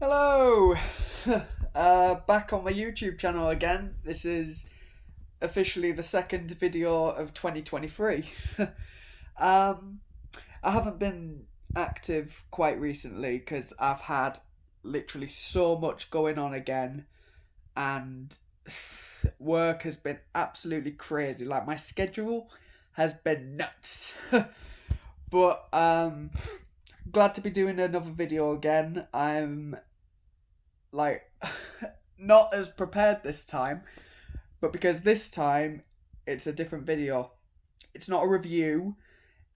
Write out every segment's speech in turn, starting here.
Hello! Back on my YouTube channel again. This is officially the second video of 2023. um, I haven't been active quite recently because I've had literally so much going on again, and work has been absolutely crazy. Like, my schedule has been nuts. But glad to be doing another video again. I'm like not as prepared this time, but because this time it's a different video. It's not a review.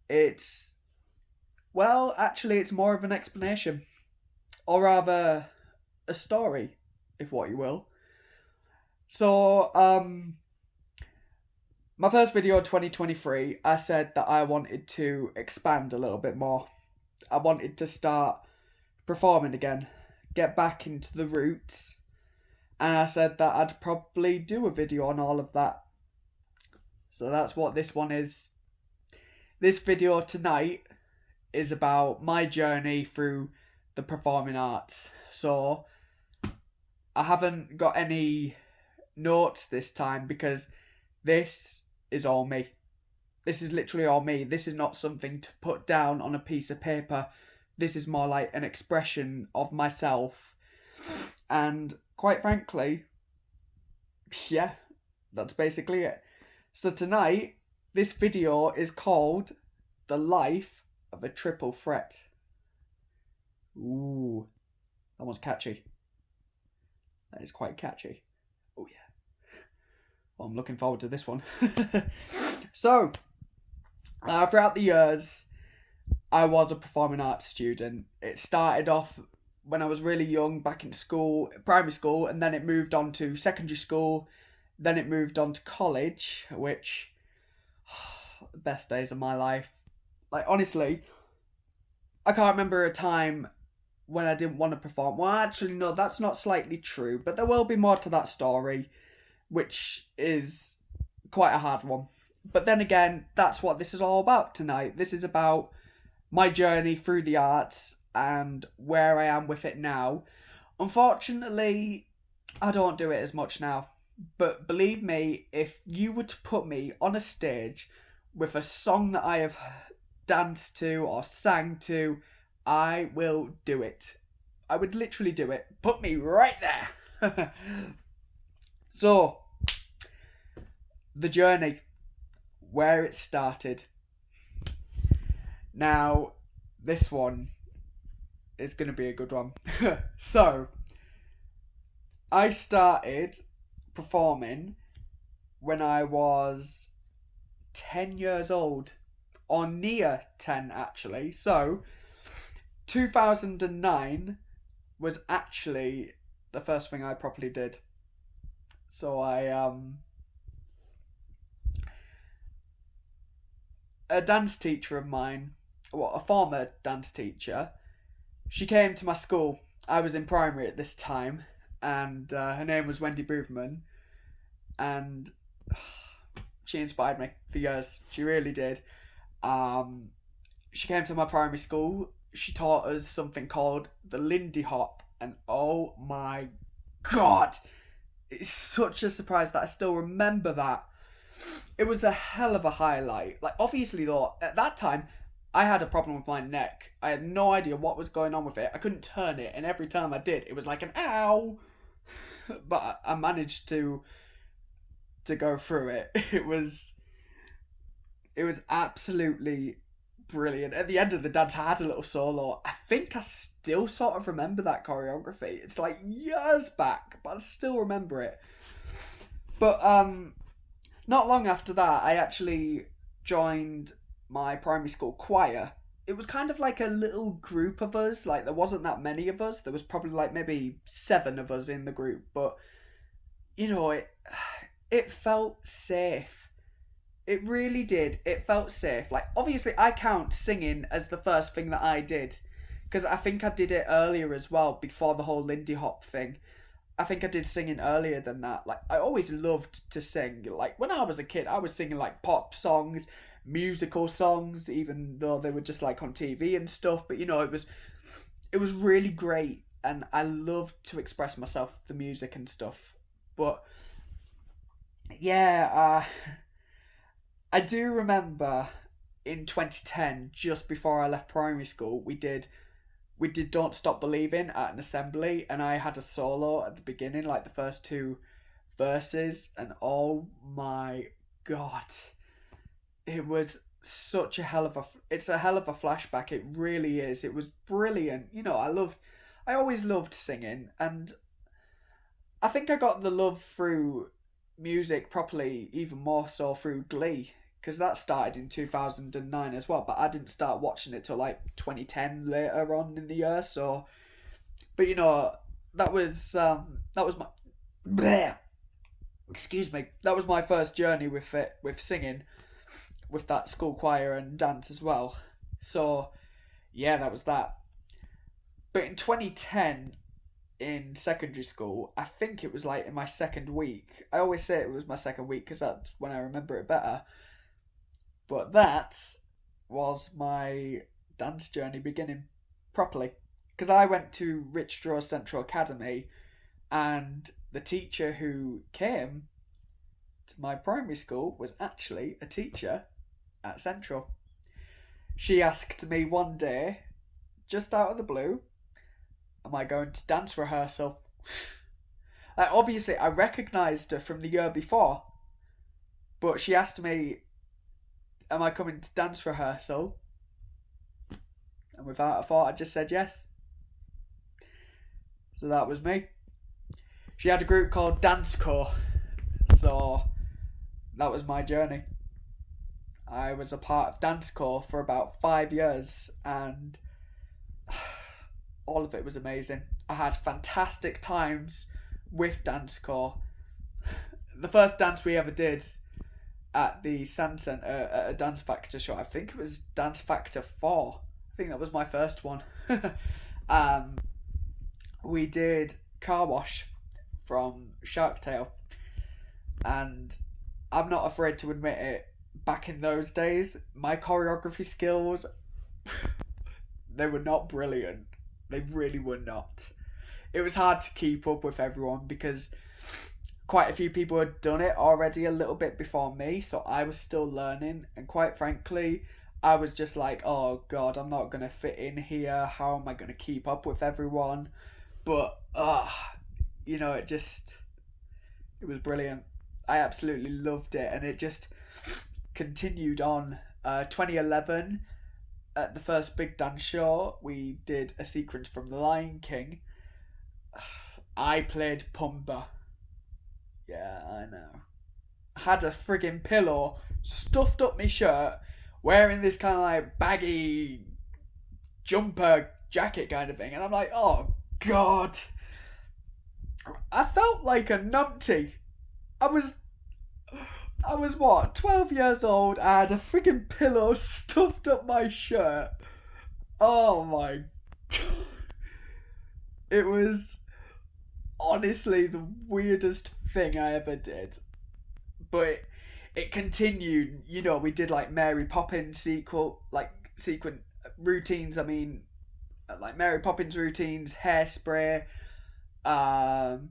It's actually it's more of an explanation, or rather a story, if what you will. So, my first video in 2023, I said that I wanted to expand a little bit more. I wanted to start performing again, get back into the roots, and I said that I'd probably do a video on all of that. So that's what this one is. This video tonight is about my journey through the performing arts. So I haven't got any notes this time because this is all me. This is literally all me. This is not something to put down on a piece of paper. This is more like an expression of myself. And quite frankly, yeah, that's basically it. So tonight, this video is called The Life of a Triple Threat. Ooh, that one's catchy. That is quite catchy. Oh yeah. Well, I'm looking forward to this one. So, throughout the years, I was a performing arts student. It started off when I was really young, back in school, primary school, and then it moved on to secondary school. Then it moved on to college, which best days of my life. Like, honestly, I can't remember a time when I didn't want to perform. Well, actually, no, that's not slightly true, but there will be more to that story, which is quite a hard one. But then again, that's what this is all about tonight. This is about my journey through the arts and where I am with it now. Unfortunately, I don't do it as much now. But believe me, if you were to put me on a stage with a song that I have danced to or sang to, I will do it. I would literally do it. Put me right there. So, the journey, where it started. Now, this one is going to be a good one. So, I started performing when I was 10 years old, or near 10 actually. So, 2009 was actually the first thing I properly did. So a dance teacher of mine, a former dance teacher, she came to my school. I was in primary at this time, and her name was Wendy Boothman, and she inspired me for years. She really did. She came to my primary school. She taught us something called the Lindy Hop, and oh my god, it's such a surprise that I still remember that. It was a hell of a highlight. Like, obviously, though, at that time, I had a problem with my neck. I had no idea what was going on with it. I couldn't turn it, and every time I did, it was like an ow. But I managed to go through it. It was absolutely brilliant. At the end of the dance, I had a little solo. I think I still sort of remember that choreography. It's like years back, but I still remember it. But not long after that, I actually joined my primary school choir. It was kind of like a little group of us. Like, there wasn't that many of us. There was probably like maybe 7 of us in the group. But it felt safe. It really did. It felt safe. Like, obviously, I count singing as the first thing that I did, because I think I did it earlier as well, before the whole Lindy Hop thing. I think I did singing earlier than that. Like, I always loved to sing. Like, when I was a kid, I was singing like pop songs, musical songs, even though they were just like on TV and stuff. But it was really great. and I love to express myself with the music and stuff. But yeah, I do remember in 2010, just before I left primary school, we did Don't Stop Believing at an assembly, and I had a solo at the beginning, like the first two verses, and oh my god, it was such a hell of a it's a hell of a flashback. It really is. It was brilliant. I always loved singing, and I think I got the love through music properly even more so through Glee, because that started in 2009 as well, but I didn't start watching it till like 2010 later on in the year. So, but that was my bleh, excuse me, that was my first journey with it, with singing, with that school choir and dance as well. So yeah, that was that. But in 2010, in secondary school, I think it was like in my second week. I always say it was my second week because that's when I remember it better. But that was my dance journey beginning properly. Because I went to Rich Draw Central Academy, and the teacher who came to my primary school was actually a teacher at Central. She asked me one day, just out of the blue, am I going to dance rehearsal? Like, obviously, I recognised her from the year before, but she asked me, am I coming to dance rehearsal? And without a thought, I just said yes. So that was me. She had a group called Dance Corps, so that was my journey. I was a part of Dance Corps for about 5 years, and all of it was amazing. I had fantastic times with Dance Corps. The first dance we ever did at the Sand Centre at a Dance Factor show, I think it was Dance Factor 4. I think that was my first one. um, we did Car Wash from Shark Tale, and I'm not afraid to admit it, back in those days, my choreography skills, they were not brilliant. They really were not. It was hard to keep up with everyone because quite a few people had done it already a little bit before me, so I was still learning, and quite frankly, I was just like, oh god, I'm not gonna fit in here. How am I gonna keep up with everyone? But it was brilliant. I absolutely loved it, and it just continued on. 2011, at the first Big Dance show, we did a sequence from The Lion King. I played Pumbaa. Yeah, I know. Had a friggin' pillow stuffed up my shirt, wearing this kind of like baggy jumper jacket kind of thing, and I'm like, oh god. I felt like a numpty. I was I was what, 12 years old. I had a freaking pillow stuffed up my shirt. Oh my god. It was honestly the weirdest thing I ever did. But it continued. We did like Mary Poppins sequent routines. I mean, like Mary Poppins routines, Hairspray, um,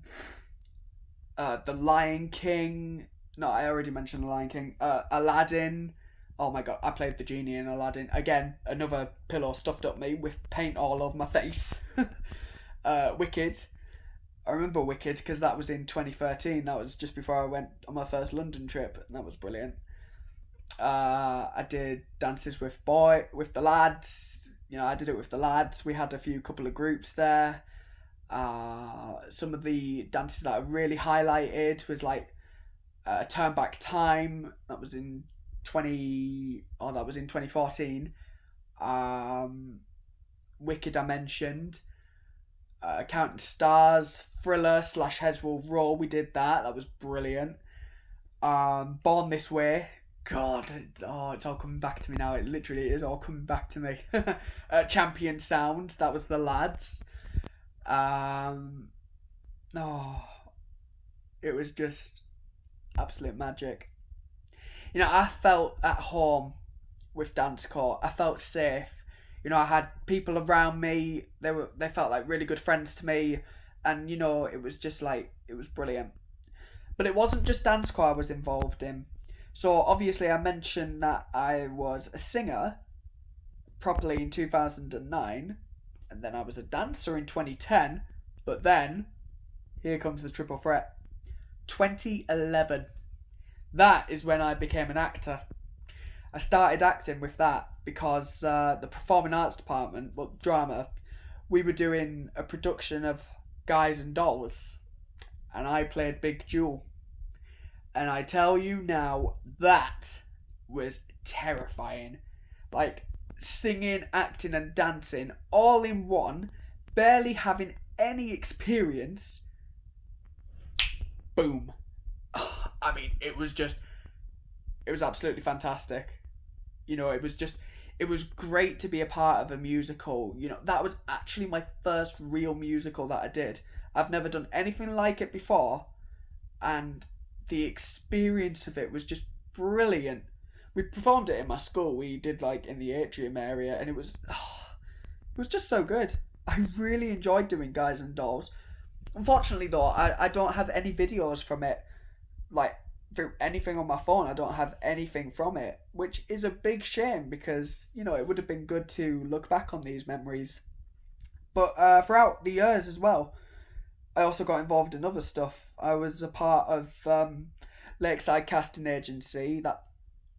The Lion King. No, I already mentioned The Lion King. Aladdin. Oh my god, I played the genie in Aladdin. Again, another pillow stuffed up me with paint all over my face. Wicked. I remember Wicked because that was in 2013. That was just before I went on my first London trip, and that was brilliant. I did dances with the lads. I did it with the lads. We had a couple of groups there. Some of the dances that I really highlighted was like Turn Back Time. That was in 2014. Wicked, I mentioned. Counting Stars, Thriller / Heads Will Roll. We did that. That was brilliant. Born This Way. God, it's all coming back to me now. It literally is all coming back to me. Champion Sound. That was the lads. It was just absolute magic. I felt at home with Dance Corps. I felt safe. You know, I had people around me. They felt like really good friends to me, and you know, it was just like it was brilliant. But it wasn't just dance choir I was involved in. So obviously, I mentioned that I was a singer properly in 2009, and then I was a dancer in 2010. But then here comes the triple threat. 2011. That is when I became an actor. I started acting with that because the performing arts department, well, drama, we were doing a production of Guys and Dolls, and I played Big Jewel. And I tell you now, that was terrifying. Like, singing, acting, and dancing all in one, barely having any experience. Boom. I mean, it was absolutely fantastic. You know, it was great to be a part of a musical. You know, that was actually my first real musical that I did. I've never done anything like it before, and the experience of it was just brilliant. We performed it in my school. We did like in the atrium area, and it was just so good. I really enjoyed doing Guys and Dolls. Unfortunately, though, I don't have any videos from it, like through anything on my phone. I don't have anything from it, which is a big shame because you know it would have been good to look back on these memories. But throughout the years as well, I also got involved in other stuff. I was a part of Lakeside Casting Agency. That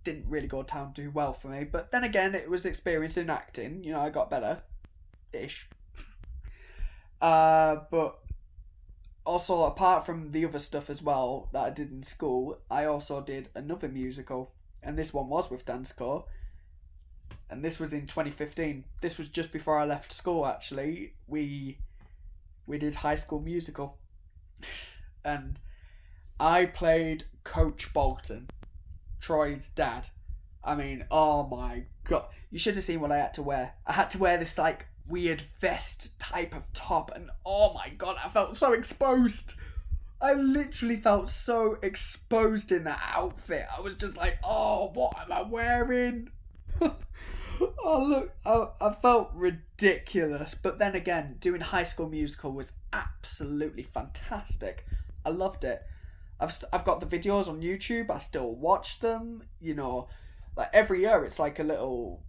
didn't really go down too well for me, but then again, it was experience in acting. You know, I got better, ish. But also, apart from the other stuff as well that I did in school, I also did another musical, and this one was with Dance Corps, and this was in 2015. This was just before I left school. Actually, we did High School Musical, and I played Coach Bolton, Troy's dad. I mean, oh my god, you should have seen what I had to wear. I had to wear this like weird vest type of top, and oh my god, I felt so exposed. I literally felt so exposed in that outfit. I was just like, oh, what am I wearing? Oh look, I felt ridiculous. But then again, doing High School Musical was absolutely fantastic. I loved it. I've got the videos on YouTube. I still watch them. You know, like every year it's like a little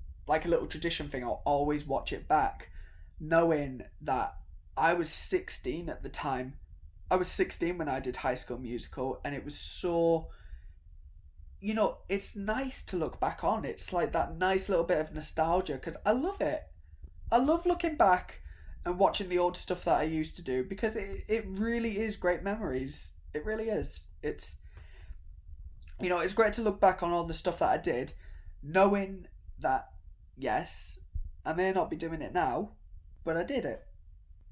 tradition thing. I'll always watch it back, knowing that I was 16 at the time. I was 16 when I did High School Musical, and it was so. You know, it's nice to look back on. It's like that nice little bit of nostalgia because I love it. I love looking back and watching the old stuff that I used to do because it really is great memories. It really is. It's you know, it's great to look back on all the stuff that I did, knowing that yes, I may not be doing it now, but I did it.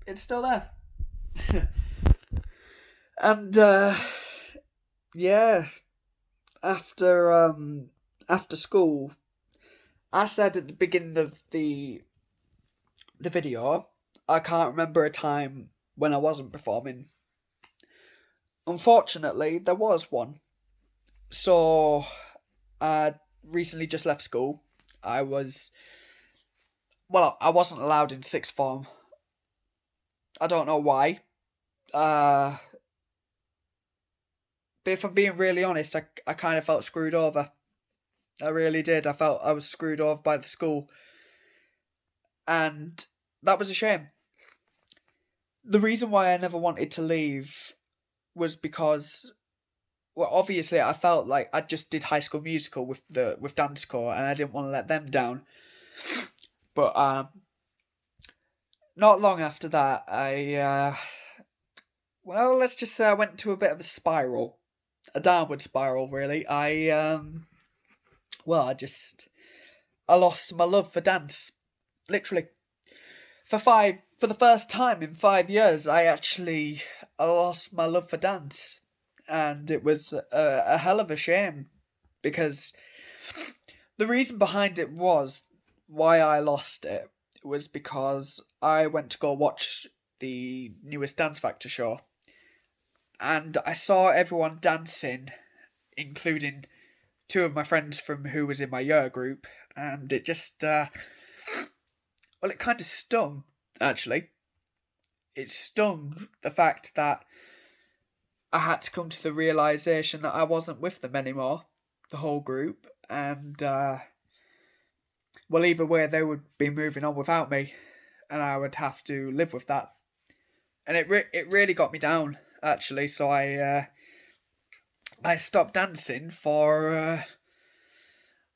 It's still there. And yeah, after school, I said at the beginning of the video, I can't remember a time when I wasn't performing. Unfortunately, there was one. So, I recently just left school. I wasn't allowed in sixth form. I don't know why. But if I'm being really honest, I kind of felt screwed over. I really did. I felt I was screwed over by the school. And that was a shame. The reason why I never wanted to leave was because, well, obviously I felt like I just did High School Musical with Dance Corps, and I didn't want to let them down. But not long after that, let's just say I went into a bit of a spiral, a downward spiral, really. I lost my love for dance, literally. For the first time in 5 years, I lost my love for dance, and it was a hell of a shame because the reason behind it was why I lost it was because I went to go watch the newest Dance Factor show, and I saw everyone dancing, including two of my friends from who was in my year group, and it just well, it kind of stung, actually. It stung the fact that I had to come to the realisation that I wasn't with them anymore, the whole group, and, well, either way, they would be moving on without me, and I would have to live with that. And it really got me down, actually, so I stopped dancing for,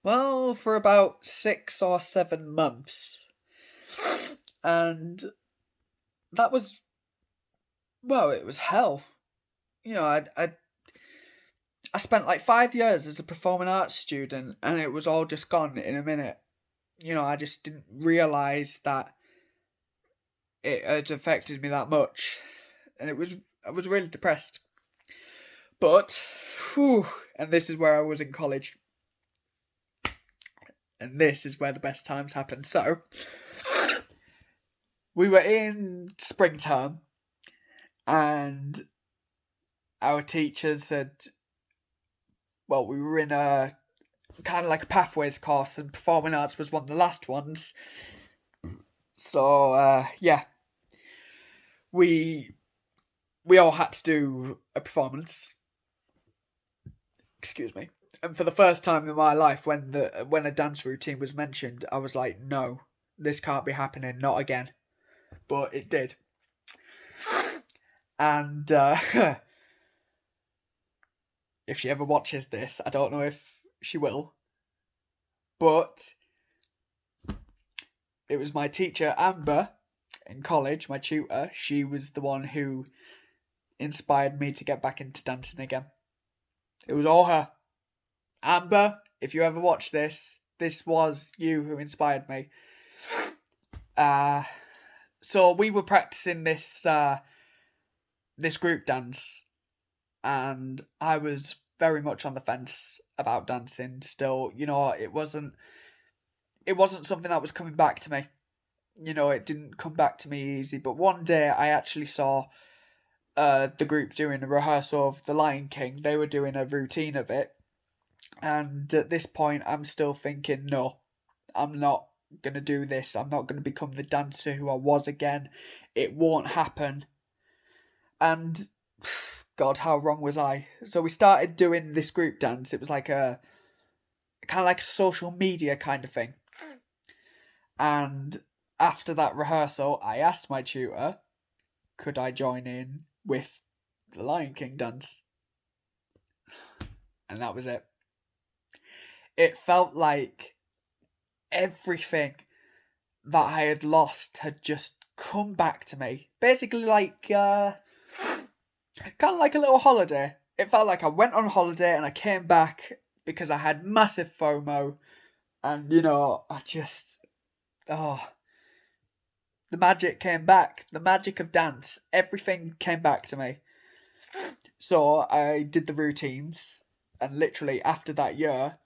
well, for about 6 or 7 months. And that was, well, it was hell. You know, I spent like 5 years as a performing arts student, and it was all just gone in a minute. You know, I just didn't realise that it had affected me that much, and I was really depressed. But, whew, and this is where I was in college, and this is where the best times happened. So, we were in springtime, and our teachers had, well, we were in a kind of like a pathways course, and performing arts was one of the last ones. So, yeah, we all had to do a performance. Excuse me. And for the first time in my life, when a dance routine was mentioned, I was like, no, this can't be happening, not again. But it did. And if she ever watches this, I don't know if she will, but it was my teacher, Amber, in college, my tutor. She was the one who inspired me to get back into dancing again. It was all her. Amber, if you ever watch this, this was you who inspired me. So we were practicing this group dance, and I was very much on the fence about dancing still. You know, it wasn't something that was coming back to me. You know, it didn't come back to me easy. But one day I actually saw the group doing a rehearsal of The Lion King. They were doing a routine of it. And at this point, I'm still thinking, no, I'm not going to do this. I'm not going to become the dancer who I was again. It won't happen. And, God, how wrong was I? So we started doing this group dance. It was like a kind of like a social media kind of thing. And after that rehearsal, I asked my tutor, could I join in with the Lion King dance? And that was it. It felt like everything that I had lost had just come back to me. Basically, like, kind of like a little holiday. It felt like I went on holiday and I came back because I had massive FOMO. And, you know, I just, the magic came back. The magic of dance. Everything came back to me. So I did the routines. And literally after that year,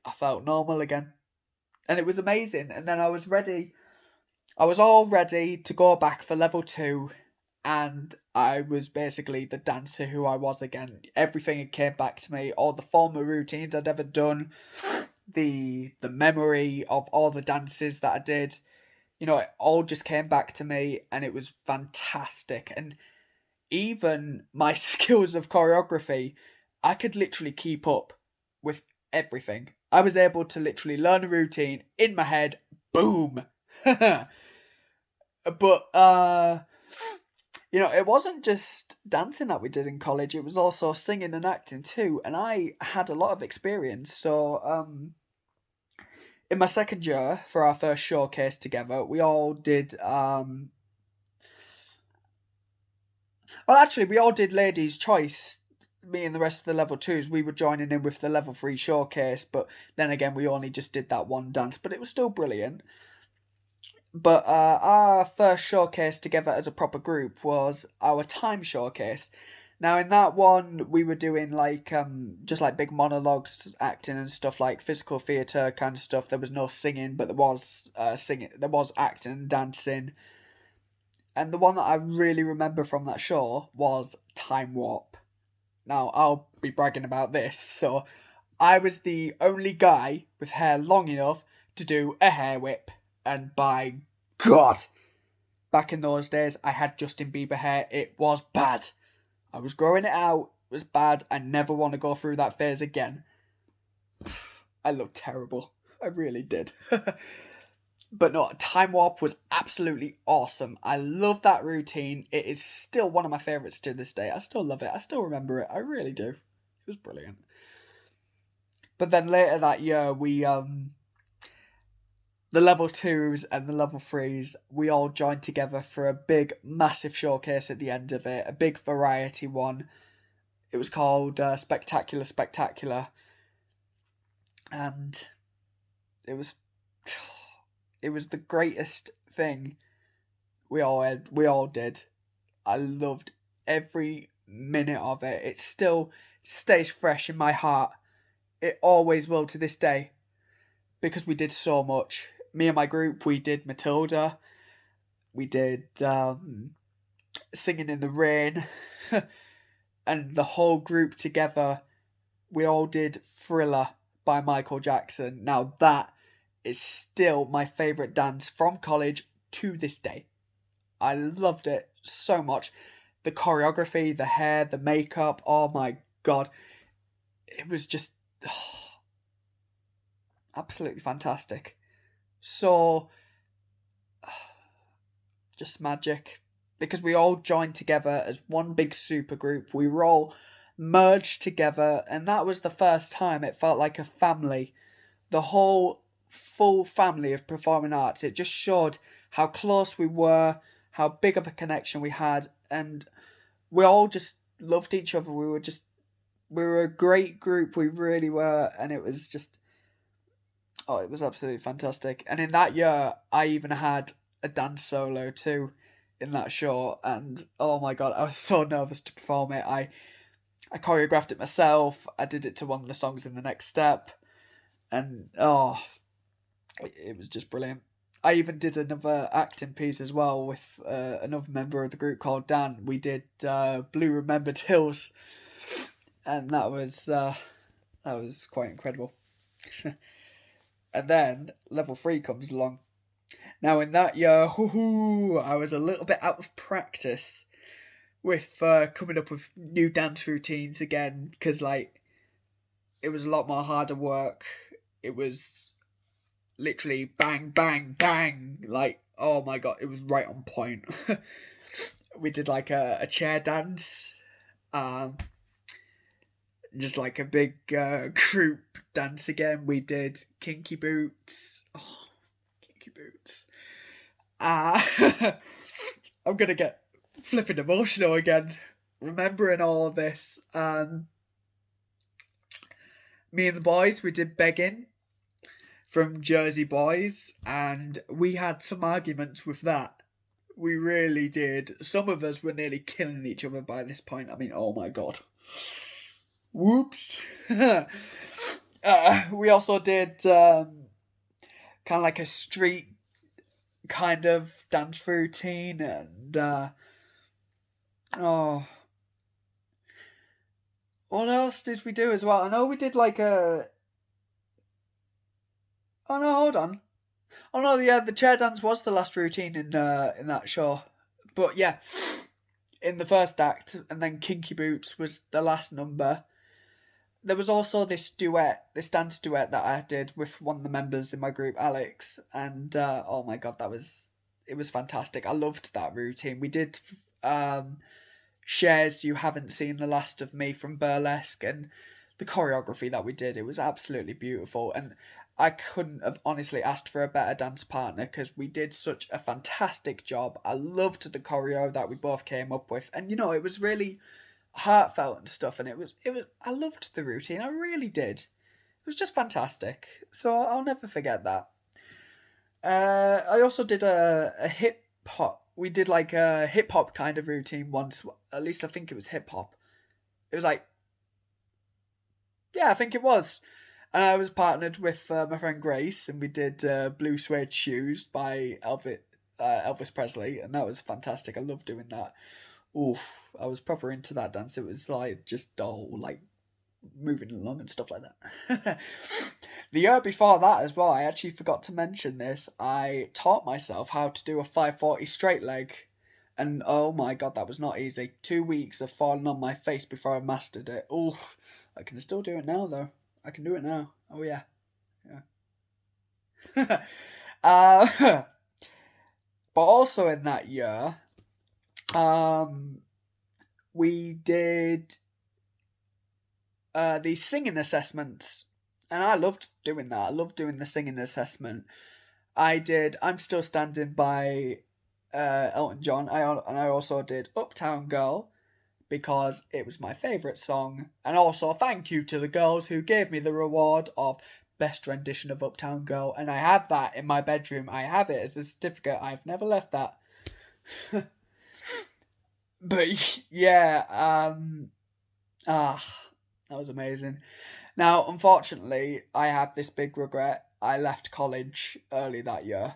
I felt normal again. And it was amazing. And then I was all ready to go back for level 2. And I was basically the dancer who I was again. Everything had came back to me. All the former routines I'd ever done. The memory of all the dances that I did. You know, it all just came back to me. And it was fantastic. And even my skills of choreography, I could literally keep up with everything. I was able to literally learn a routine in my head. Boom. But, you know, it wasn't just dancing that we did in college. It was also singing and acting too. And I had a lot of experience. So, in my second year, for our first showcase together, we all did, well, actually, we all did Ladies' Choice. Me and the rest of the level 2s, we were joining in with the level 3 showcase. But then again, we only just did that one dance. But it was still brilliant. But our first showcase together as a proper group was our time showcase. Now in that one we were doing like just like big monologues, acting and stuff, like physical theatre kind of stuff. There was no singing, but there was singing, there was acting and dancing. And the one that I really remember from that show was Time Warp. Now I'll be bragging about this. So I was the only guy with hair long enough to do a hair whip, and by God, back in those days, I had Justin Bieber hair. It was bad. I was growing it out. It was bad. I never want to go through that phase again. I looked terrible. I really did. But no, Time Warp was absolutely awesome. I love that routine. It is still one of my favourites to this day. I still love it. I still remember it. I really do. It was brilliant. But then later that year, we the level 2s and the level 3s, we all joined together for a big, massive showcase at the end of it. A big variety one. It was called Spectacular Spectacular. And it was the greatest thing we all did. I loved every minute of it. It still stays fresh in my heart. It always will to this day, because we did so much. Me and my group, we did Matilda, we did Singing in the Rain, and the whole group together, we all did Thriller by Michael Jackson. Now that is still my favourite dance from college to this day. I loved it so much. The choreography, the hair, the makeup, oh my God. It was just absolutely fantastic. So, just magic. Because we all joined together as one big super group. We were all merged together, and that was the first time it felt like a family. The whole full family of performing arts. It just showed how close we were, how big of a connection we had, and we all just loved each other. We were a great group. We really were, and it was just, it was absolutely fantastic. And in that year, I even had a dance solo too in that show, and oh my God, I was so nervous to perform it. I choreographed it myself. I did it to one of the songs in The Next Step, and it was just brilliant. I even did another acting piece as well with another member of the group called Dan. We did Blue Remembered Hills, and that was quite incredible. And then level 3 comes along. Now in that year, I was a little bit out of practice with coming up with new dance routines again, because it was a lot more harder work. It was literally bang, bang, bang. Oh my God, it was right on point. We did a chair dance. Just like a big group dance again. We did Kinky Boots. Oh, Kinky Boots. I'm going to get flipping emotional again, remembering all of this. Me and the boys, we did Begging from Jersey Boys, and we had some arguments with that. We really did. Some of us were nearly killing each other by this point. I mean, oh my God. Whoops. We also did kind of like a street kind of dance routine, and what else did we do as well? I know we did oh no, hold on. Oh no, yeah, the chair dance was the last routine in that show. But yeah, in the first act, and then Kinky Boots was the last number. There was also this dance duet that I did with one of the members in my group, Alex, and oh my God, it was fantastic. I loved that routine. We did Shares You Haven't Seen the Last of Me from Burlesque, and the choreography that we did, it was absolutely beautiful, and I couldn't have honestly asked for a better dance partner, because we did such a fantastic job. I loved the choreo that we both came up with, and it was really heartfelt and stuff, and it was I loved the routine. I really did. It was just fantastic. So I'll never forget that. I also did a hip hop. We did a hip hop kind of routine once. At least I think it was hip hop. It was yeah, I think it was. And I was partnered with my friend Grace, and we did Blue Suede Shoes by Elvis Presley, and that was fantastic. I loved doing that. Oof, I was proper into that dance. It was just all moving along and stuff like that. The year before that as well, I actually forgot to mention this. I taught myself how to do a 540 straight leg. And oh my god, that was not easy. 2 weeks of falling on my face before I mastered it. Oh, I can still do it now though. I can do it now. Oh yeah. Yeah. But also in that year, we did the singing assessments. And I loved doing that. I loved doing the singing assessment. I'm Still Standing by Elton John. And I also did Uptown Girl because it was my favourite song. And also, thank you to the girls who gave me the reward of best rendition of Uptown Girl. And I have that in my bedroom. I have it as a certificate. I've never left that. But yeah, that was amazing. Now, unfortunately, I have this big regret. I left college early that year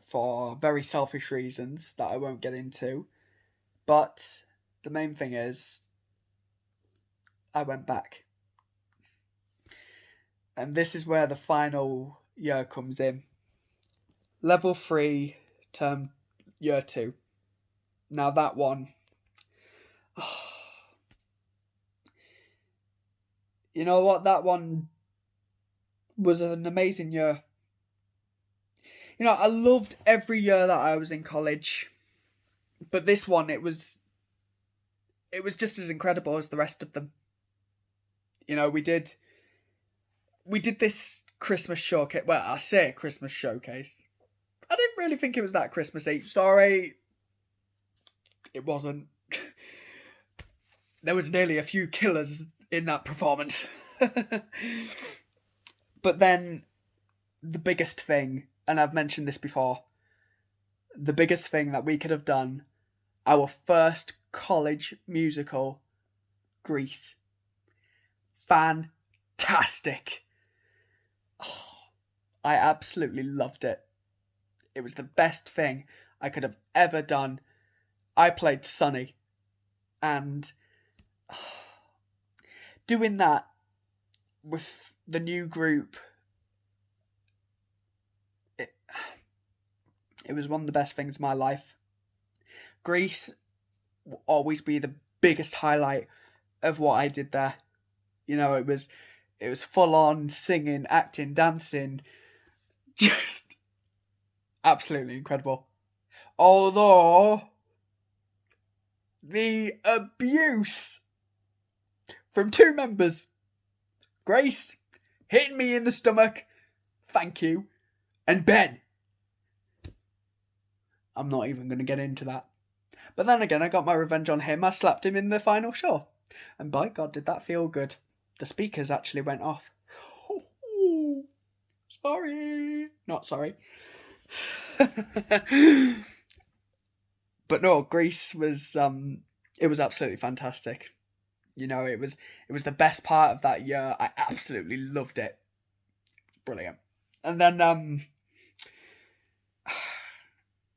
for very selfish reasons that I won't get into. But the main thing is, I went back. And this is where the final year comes in. Level 3, term year 2. Now that one... You know what? That one was an amazing year. You know, I loved every year that I was in college. But this one, it was just as incredible as the rest of them. You know, we did this Christmas showcase. Well, I say Christmas showcase. I didn't really think it was that Christmassy. Sorry. It wasn't. There was nearly a few killers in that performance. But then, the biggest thing, and I've mentioned this before, the biggest thing that we could have done, our first college musical, Grease. Fantastic. Oh, I absolutely loved it. It was the best thing I could have ever done. I played Sonny, and doing that with the new group, it was one of the best things in my life. Grease will always be the biggest highlight of what I did there. You know, it was full on singing, acting, dancing, just absolutely incredible. Although the abuse from 2 members, Grace hitting me in the stomach, thank you, and Ben. I'm not even going to get into that. But then again, I got my revenge on him. I slapped him in the final show. And by God, did that feel good. The speakers actually went off. Sorry. Not sorry. But no, Grease was it was absolutely fantastic. You know, it was the best part of that year. I absolutely loved it. Brilliant. And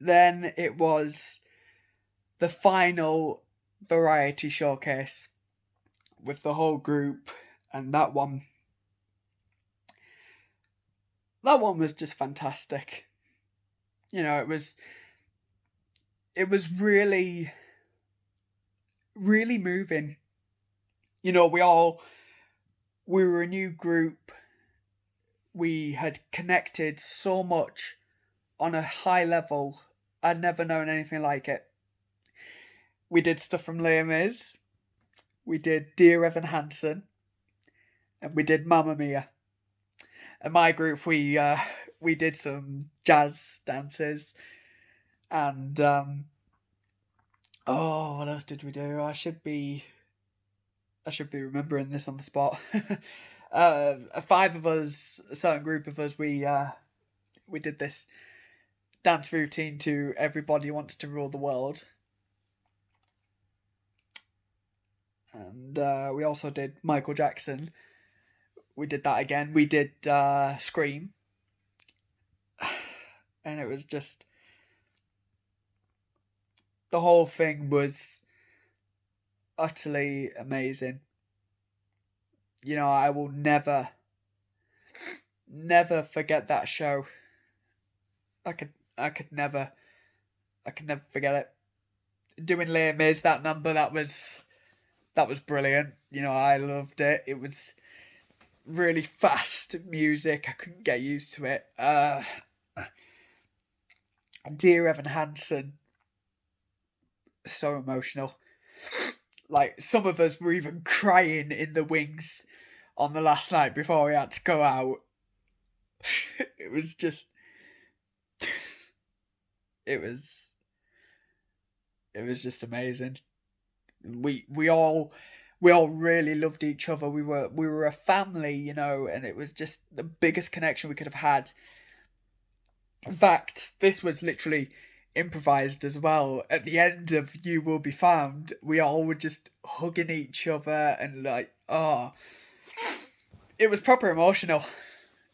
then it was the final variety showcase with the whole group, and that one was just fantastic. You know, it was really, really moving. You know, we were a new group. We had connected so much on a high level. I'd never known anything like it. We did stuff from Les Mis. We did Dear Evan Hansen. And we did Mamma Mia. And my group, we did some jazz dances. And, what else did we do? I should be remembering this on the spot. 5 of us, a certain group of us, we did this dance routine to Everybody Wants to Rule the World. And we also did Michael Jackson. We did that again. We did Scream. And it was just... the whole thing was utterly amazing. You know, I will never never forget that show. I could I could never forget it. Doing Les Mis, that number, that was brilliant. You know, I loved it. It was really fast music. I couldn't get used to it. Dear Evan Hansen, so emotional. Like, some of us were even crying in the wings on the last night before we had to go out. It was just, it was just amazing. We all really loved each other. We were a family, you know, and it was just the biggest connection we could have had. In fact, this was literally improvised as well. At the end of You Will Be Found, we all were just hugging each other and like, oh, it was proper emotional.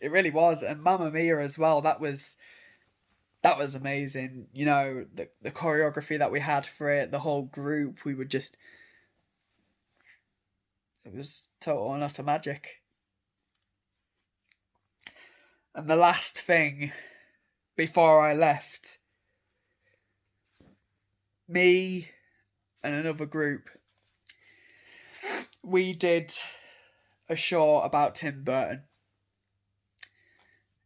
It really was. And Mamma Mia as well. That was amazing. You know, the choreography that we had for it, the whole group, we were just, it was total and utter magic. And the last thing before I left, me and another group, we did a show about Tim Burton.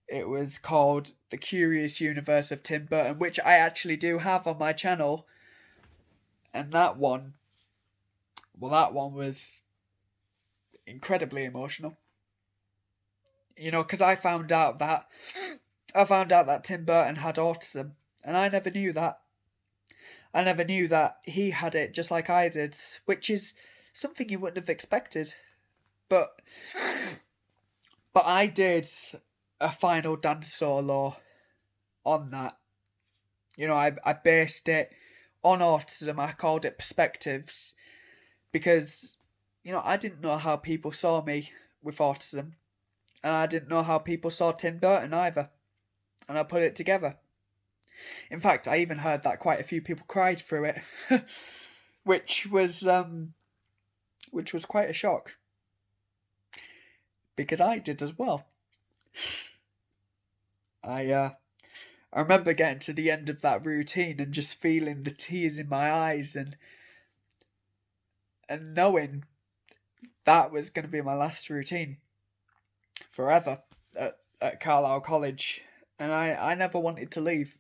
It was called The Curious Universe of Tim Burton, which I actually do have on my channel. And that one was incredibly emotional. You know, because I found out that Tim Burton had autism, and I never knew that. I never knew that he had it just like I did, which is something you wouldn't have expected. But I did a final dance solo on that. You know, I based it on autism. I called it Perspectives because, you know, I didn't know how people saw me with autism, and I didn't know how people saw Tim Burton either, and I put it together. In fact, I even heard that quite a few people cried through it, which was quite a shock, because I did as well. I remember getting to the end of that routine and just feeling the tears in my eyes and knowing that was going to be my last routine forever at Carlisle College, and I never wanted to leave.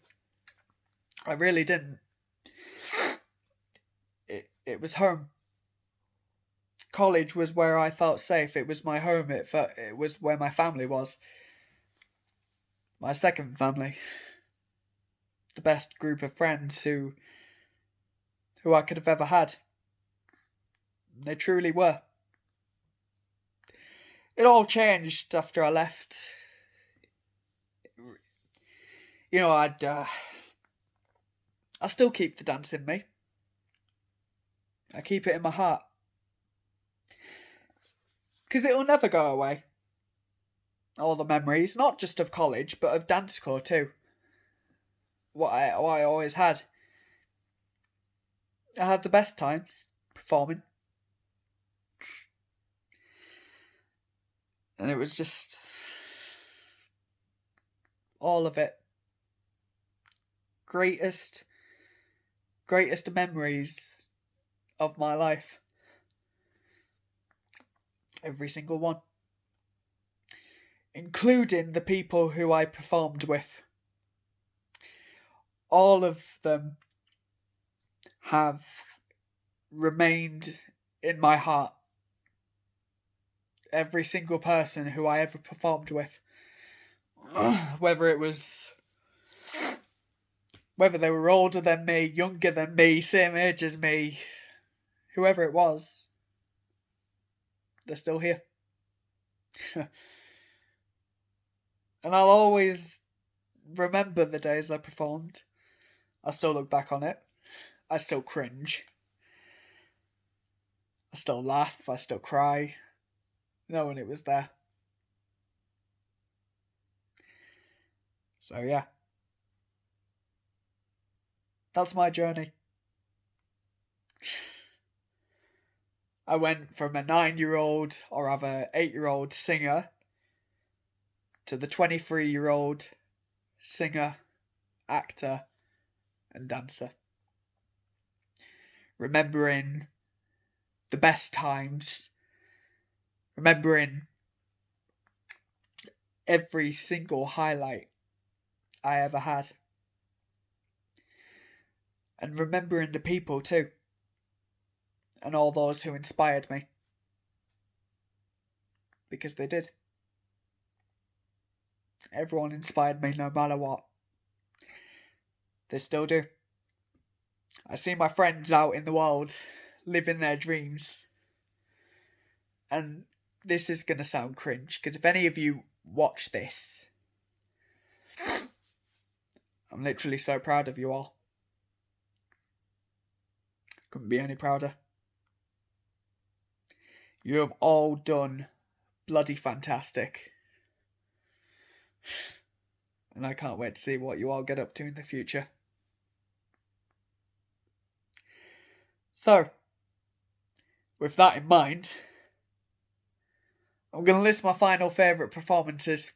I really didn't. It was home. College was where I felt safe. It was my home. It was where my family was. My second family. The best group of friends who I could have ever had. They truly were. It all changed after I left. You know, I still keep the dance in me. I keep it in my heart. Because it'll never go away. All the memories, not just of college, but of dance corps too. What I always had. I had the best times performing. And it was just all of it. Greatest memories of my life. Every single one. Including the people who I performed with. All of them have remained in my heart. Every single person who I ever performed with. Whether they were older than me, younger than me, same age as me, whoever it was, they're still here. And I'll always remember the days I performed. I still look back on it. I still cringe. I still laugh. I still cry. Knowing it was there. So yeah. That's my journey. I went from a 9-year-old, or rather 8-year-old singer, to the 23-year-old singer, actor, and dancer. Remembering the best times, remembering every single highlight I ever had, and remembering the people too, and all those who inspired me, because they did. Everyone inspired me no matter what. They still do. I see my friends out in the world living their dreams, and this is going to sound cringe, because if any of you watch this, I'm literally so proud of you all. Couldn't be any prouder. You have all done bloody fantastic. And I can't wait to see what you all get up to in the future. So, with that in mind, I'm going to list my final favourite performances.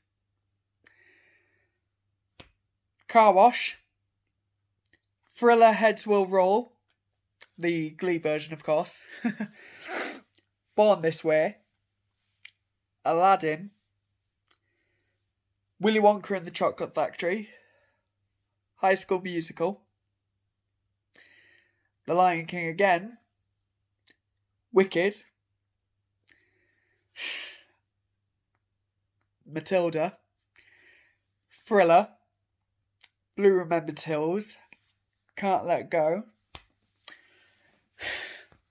Car Wash, Thriller Heads Will Roll, the Glee version of course, Born This Way, Aladdin, Willy Wonka and the Chocolate Factory, High School Musical, The Lion King again, Wicked, Matilda, Thriller, Blue Remembered Hills, Can't Let Go,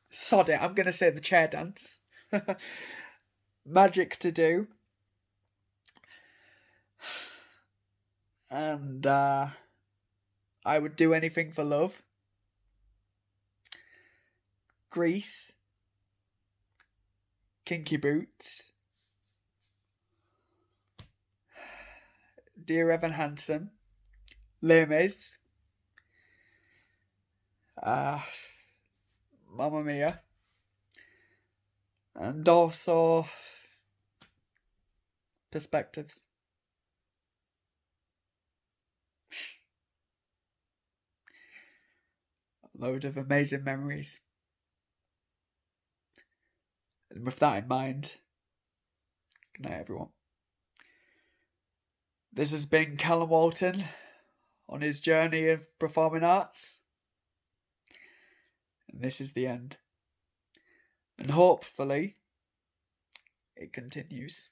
sod it, I'm going to say The Chair Dance, Magic to Do, and I Would Do Anything for Love, Grease, Kinky Boots, Dear Evan Hansen, Les Mis, Mamma Mia, and also Perspectives. A load of amazing memories. And with that in mind, good night everyone. This has been Callum Walton on his journey of performing arts. And this is the end. And hopefully, it continues.